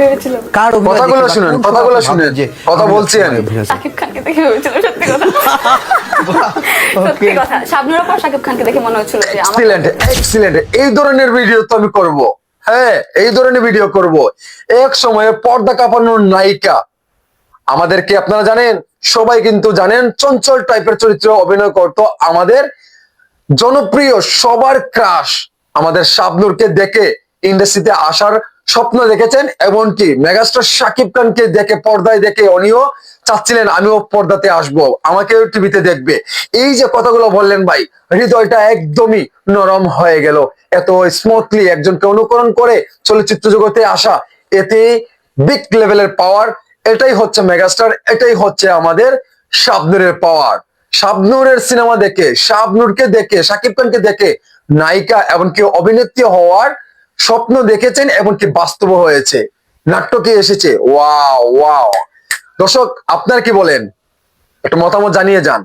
ভেবেছিলাম কার অভিনয় কথাগুলো দেখে বা শুনেন, কোন কথাগুলো সময় শুনেন, যে কথা বলছি আমি। শাকিব খানকে দেখে ভেবেছিলাম, সত্যি কথা। সত্যি ওকে কথা, শাবনূর পর শাকিব খানকে দেখে মনে হচ্ছিল যে আমার এক্সিলেন্ট, এক্সিলেন্ট। এই ধরনের ভিডিও তো আমি করব। হ্যাঁ, এই ধরনের ভিডিও করব। এক সময়ে পর্দা কাঁপানোর নায়িকা, আমাদেরকে আপনারা জানেন, সবাই কিন্তু জানেন, চঞ্চল টাইপের চরিত্রে অভিনয় করতো আমাদের জনপ্রিয় সবার ক্রাশ আমাদের শাবনূরকে দেখে ইন্ডাস্ট্রিতে আসার স্বপ্ন দেখেছেন, এমনকি মেগাস্টার শাকিব খানকে দেখে, পর্দায় দেখে উনিও চাচ্ছিলেন আমিও পর্দাতে আসব, আমাকেও টিভিতে দেখবে। এই যে কথাগুলো বললেন ভাই, হৃদয়টা একদমই নরম হয়ে গেল। এত স্মুথলি একজনকে অনুকরণ করে চলচ্চিত্র জগতে আসা, এতে বিগ লেভেলের পাওয়ার। এটাই হচ্ছে মেগাস্টার, এটাই হচ্ছে আমাদের শাবনূরের পাওয়ার। শাবনূরের সিনেমা দেখে, শাবনূরকে দেখে, শাকিব খানকে দেখে নায়িকা এমনকি অভিনেত্রী হওয়ার স্বপ্ন দেখেছেন, এমনকি বাস্তব হয়েছে, নাটকে এসেছে। Wow wow. দর্শক আপনার কি বলেন, একটা মতামত জানিয়ে যান।